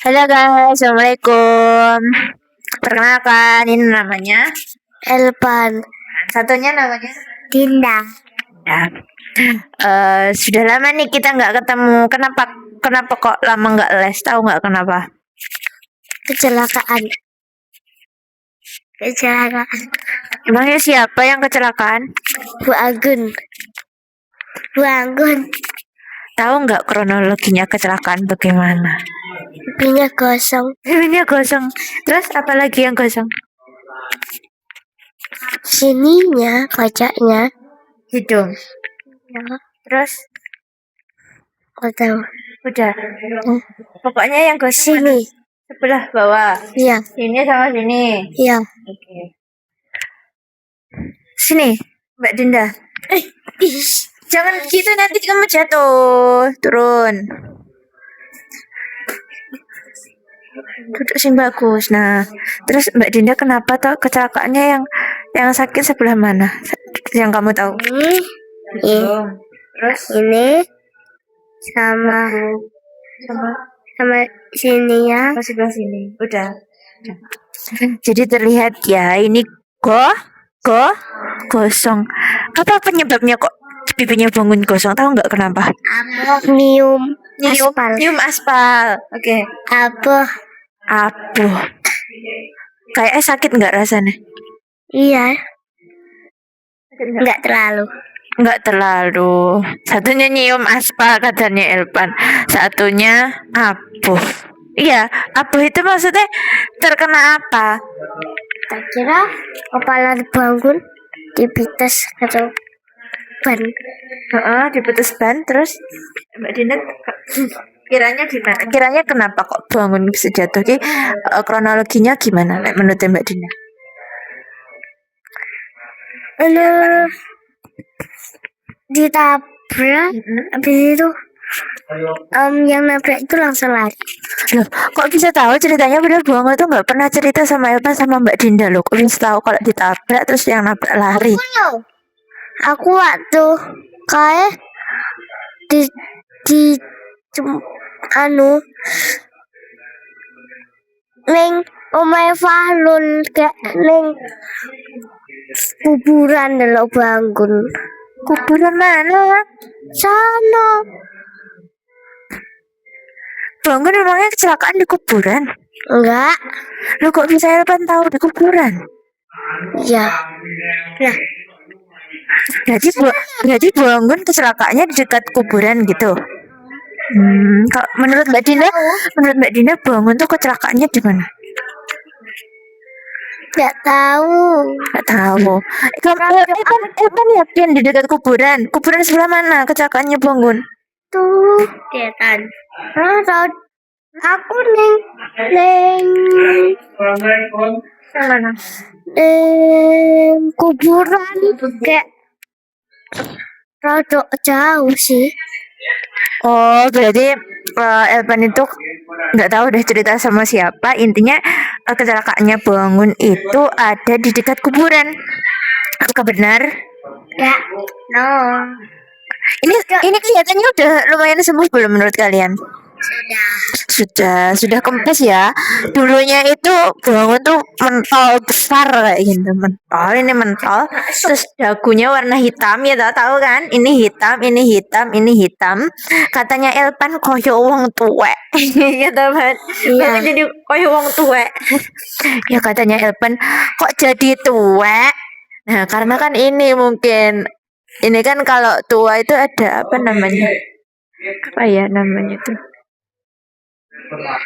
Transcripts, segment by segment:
Halo guys, assalamualaikum. Perkenalkan, ini namanya Elpan, satunya namanya Dinda. ya. Sudah lama nih kita nggak ketemu. Kenapa kok lama nggak les? Tahu nggak kenapa? Kecelakaan. Emangnya siapa yang kecelakaan? Bu Anggun. Tahu nggak kronologinya kecelakaan bagaimana? Pipinya gosong. Ini gosong. Terus apa lagi yang gosong? Sininya kocaknya. Hidung. Ya, Terus nggak tahu. udah. Pokoknya yang gosong Sini. sebelah bawah. Iya, Sini sama sini. iya. Oke. Sini, Mbak Dinda. Jangan gitu, nanti kamu jatuh. Turun. Duduk sing bagus. Nah, terus Mbak Dinda kenapa toh kecelakaannya yang sakit sebelah mana? Yang kamu tahu? Ini, Terus ini sama sininya. sebelah sini. Udah. Jadi terlihat ya, ini gosong. Apa penyebabnya kok pipinya bangun gosong? Tahu nggak kenapa? Nyium aspal. Nyium aspal. Oke. Aduh. Kayaknya sakit nggak rasanya? Iya, nggak terlalu. Nggak terlalu. Satunya nyium aspal katanya Elpan. Satunya abuh. Iya, abuh itu maksudnya terkena apa? Tak kira kepala dibangun, dipites atau ban. Diputus ban terus Mbak Dina kiranya gimana? Kiranya kenapa kok bangun bisa jatuh? Kronologinya gimana menurut Mbak Dina? Ditabrak, habis itu yang nabrak itu langsung lari. Loh, kok bisa tahu ceritanya? Bener Buang itu nggak pernah cerita sama Elpan sama Mbak Dinda loh. Kok bisa tahu kalau ditabrak terus yang nabrak lari? Aku waktu kayak di neng omae Fahlun kayak neng kuburan delok bangun. Kuburan mana? Sana. Bangun emangnya kecelakaan di kuburan? Enggak. Lo kok bisa Elpan tahu di kuburan? Ya. Nah, Jadi bangun kecelakaannya di dekat kuburan gitu. Kalau menurut Mbak Dina bangun tuh kecelakaannya di mana? enggak tahu. Nggak tahu. Elpan yakin di dekat kuburan. Kuburan sebelah mana kecelakaannya bangun? Tuh, kelihatan. Aku neng Mana? kuburan kayak rada jauh sih. Oh, berarti Elpan itu nggak tahu deh cerita sama siapa. Intinya kecelakaannya bangun itu ada di dekat kuburan. Apakah benar? Ya, no. Ini kelihatannya udah lumayan sembuh belum menurut kalian? Sudah kempes ya. Dulunya itu bangun tuh mentol besar kayak gitu, mentol ini mentol. Terus dagunya warna hitam ya, tahu kan? Ini hitam. Katanya Elpan koyo wong tuwek. Gitu kan. Iya. Jadi koyo wong tuwek. Ya katanya Elpan kok jadi tuwek. Nah, karena kan ini mungkin ini kan kalau tua itu ada apa namanya? Apa ya namanya tuh?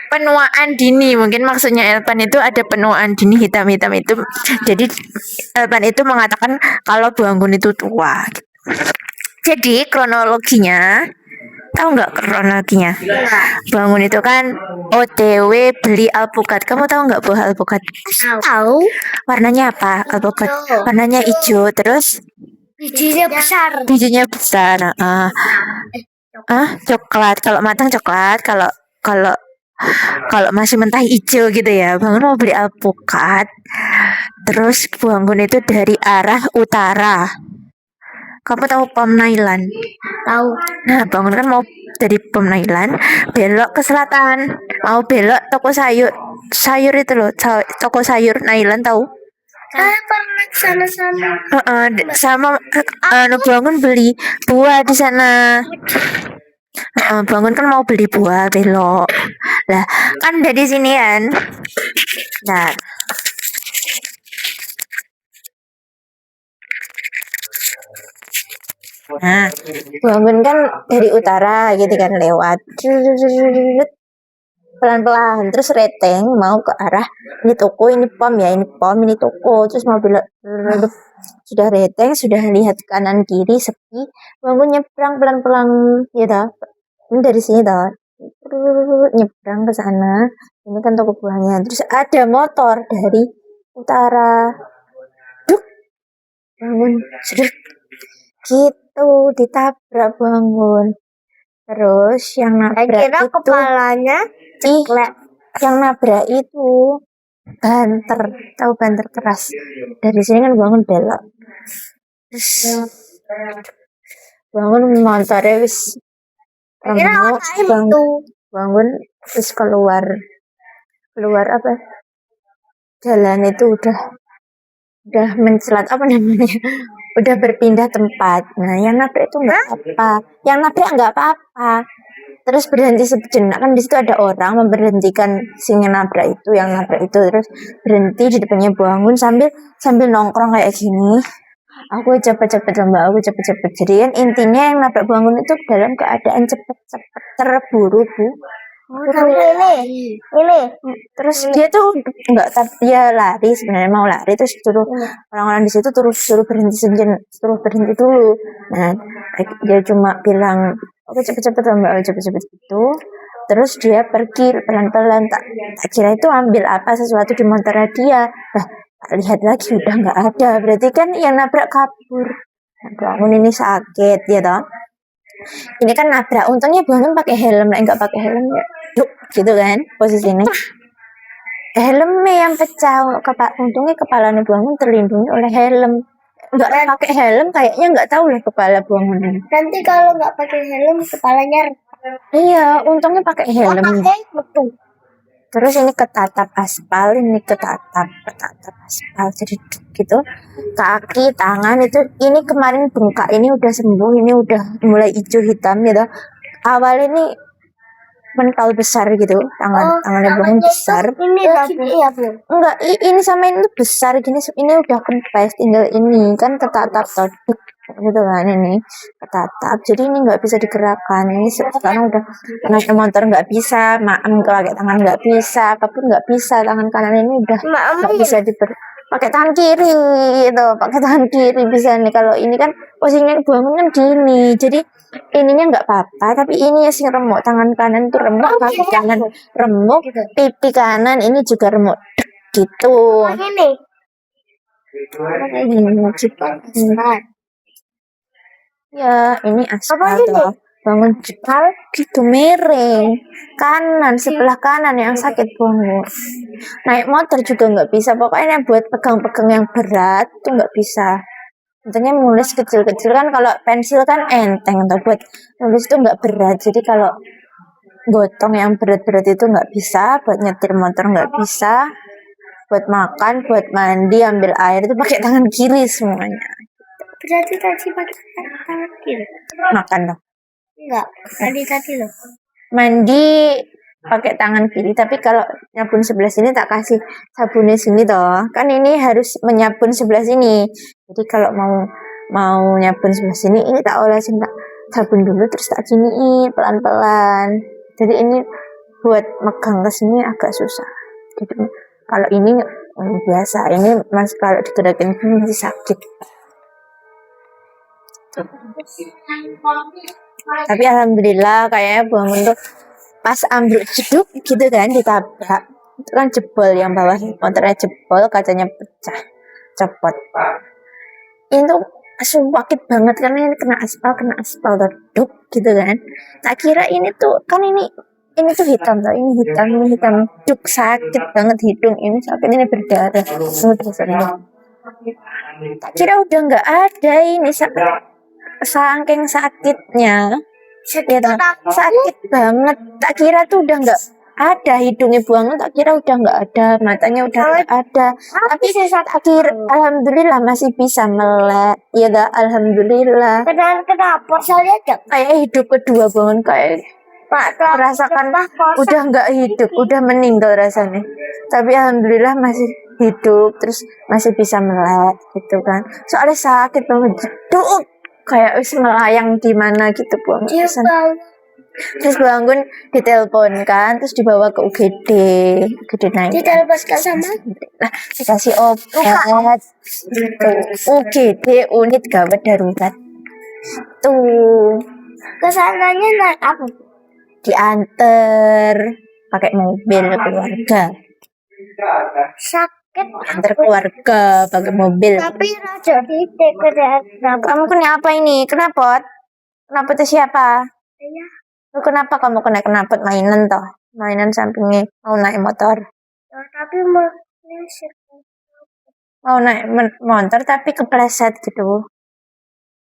Penuaan dini, mungkin maksudnya Elpan itu ada penuaan dini hitam-hitam itu. Jadi Elpan itu mengatakan kalau bangun itu tua. Jadi kronologinya, tahu nggak kronologinya? Bangun itu kan OTW beli alpukat. Kamu tahu nggak buah alpukat? Tahu. Warnanya apa alpukat? Warnanya hijau. Terus Bijinya besar. Coklat. Kalau matang coklat. Kalau masih mentah hijau gitu ya. Bangun mau beli alpukat. Terus bangun itu dari arah utara. Kamu tahu Pom Nailan? Tahu. Nah, bangun kan mau dari Pom Nailan belok ke selatan, mau belok toko sayur itu loh, toko sayur Nailan tahu. Saya pernah sama-sama. Sama Bangun beli buah di sana. Bangun kan mau beli buah belok lah, kan dari sini kan. Nah, Bangun kan dari utara gitu kan, lewat pelan-pelan, terus reteng mau ke arah ini toko, ini pom ya, ini pom, ini toko, terus mau belok. Sudah reteng, sudah lihat kanan kiri sepi, Bangun nyebrang pelan-pelan ya ini dari sini nyebrang ke sana, ini kan toko buahnya, terus ada motor dari utara, Bangun sedut gitu, ditabrak Bangun. Terus yang nabrak itu kepalanya yang nabrak itu banter, tahu banter keras. Dari sini kan Bangun belok, terus Bangun motornya wis remuk, Bangun wis keluar apa, jalan itu udah mencelat apa namanya, udah berpindah tempat. Nah yang nabrak itu nggak apa-apa, terus berhenti sejenak, kan di situ ada orang memberhentikan yang nabrak itu, terus berhenti di depannya Bangun sambil nongkrong kayak gini, aku cepet-cepet. Jadi kan intinya yang nabrak Bangun itu dalam keadaan cepet-cepet, terburu-buru. ini. Terus dia tuh dia lari, sebenarnya mau lari, terus orang-orang di situ suruh berhenti dulu. Nah dia cuma bilang oke cepet-cepet Mbak, cepet-cepet itu. Terus dia pergi pelan-pelan, tak kira itu ambil apa sesuatu di motornya dia. Lihat lagi udah nggak ada, berarti kan yang nabrak kabur. Bangun ini sakit ya toh. Ini kan nabrak, untungnya Bangun pakai helm, nggak pakai helm ya gitu kan posisinya. Helmnya yang pecah, untungnya kepalanya Bangun terlindungi oleh helm. Nggak pakai helm kayaknya nggak tahu lah kepala Bangun. Nanti kalau nggak pakai helm kepalanya. Iya, untungnya pakai helm. Terus ini ketatap aspal, jadi gitu. Kaki, tangan itu, ini kemarin bengkak, ini udah sembuh, ini udah mulai hijau hitam gitu. Awal ini mental besar gitu, tangannya Bangun besar. Ini enggak, ini sama ini tuh besar gini, ini udah kempes, tinggal ini kan ketatap gitu kan, ini ketatap, jadi ini nggak bisa digerakkan. Ini sekarang udah naik motor nggak bisa, pakai tangan nggak bisa, apapun nggak bisa, tangan kanan ini udah nggak bisa pakai tangan kiri gitu, pakai tangan kiri bisa nih. Kalau ini kan posisinya Bangun kan gini, jadi ininya nggak apa-apa, tapi ini sih remuk, tangan kanan tuh remuk, kaki kanan remuk, pipi kanan ini juga remuk gitu. Ya ini aspal toh. Bangun jepal gitu miring kanan, sebelah kanan yang sakit Bangun. Naik motor juga nggak bisa, pokoknya buat pegang-pegang yang berat tuh nggak bisa. Untungnya nulis kecil-kecil kan, kalau pensil kan enteng atau buat nulis itu nggak berat. Jadi kalau gotong yang berat-berat itu nggak bisa, buat nyetir motor nggak bisa, buat makan, buat mandi, ambil air itu pakai tangan kiri semuanya. Berarti tadi pakai tangan kiri. Makan loh. Enggak, tadi loh. Mandi pakai tangan kiri, tapi kalau nyabun sebelah sini tak kasih sabunnya sini toh. Kan ini harus menyabun sebelah sini. Jadi kalau mau nyabun sebelah sini, ini tak olesin, tak sabun dulu terus tak giniin pelan-pelan. Jadi ini buat megang ke sini agak susah. Jadi kalau ini biasa, ini mas kalau digerakin ini masih sakit. Tapi alhamdulillah kayaknya Bangun tuh pas ambruk jeduk gitu kan, ditabrak itu kan jebol, yang bawah motornya jebol, kacanya pecah, copot. Itu sakit banget karena ini kena aspal reduk gitu kan. Tak kira ini tuh kan ini tuh hitam tuh, ini hitam duk, sakit banget hidung ini, sakit ini berdarah. Tak kira udah nggak ada ini, saking sakitnya Ya toh, sakit banget. Tak kira tuh udah nggak ada hidungnya buang, tak kira udah nggak ada, matanya udah nggak ada. Tapi tak kira, alhamdulillah masih bisa melek. Ya dah, alhamdulillah. Kenapa saya tidak Kayak hidup kedua bangun kayak merasakan udah nggak hidup, udah meninggal rasanya. Tapi alhamdulillah masih hidup, terus masih bisa melek gitu kan. Soalnya sakit banget, jeduk kayak wis melayang di mana gitu buang. Terus bangun ditelepon kan, terus dibawa ke UGD, UGD naik. ditelepon sama Nah, dikasih obat. Tuh, UGD unit gawat darurat. Tuh, kesananya naik apa? diantar pakai mobil keluarga. Sakit. Antar keluarga pakai mobil. Tapi raja titik kenapa? Kamu kenapa ini? Kenapa? Kenapa tuh siapa? Iya. Lu kenapa kamu kena kenapa mainan toh? Mainan sampingnya mau naik motor. Tapi mau Mau naik motor tapi kepleset gitu.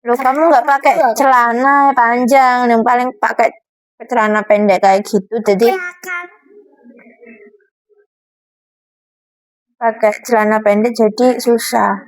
Lu kamu nggak pakai celana panjang, yang paling pakai celana pendek kayak gitu. Jadi pakai celana pendek jadi susah.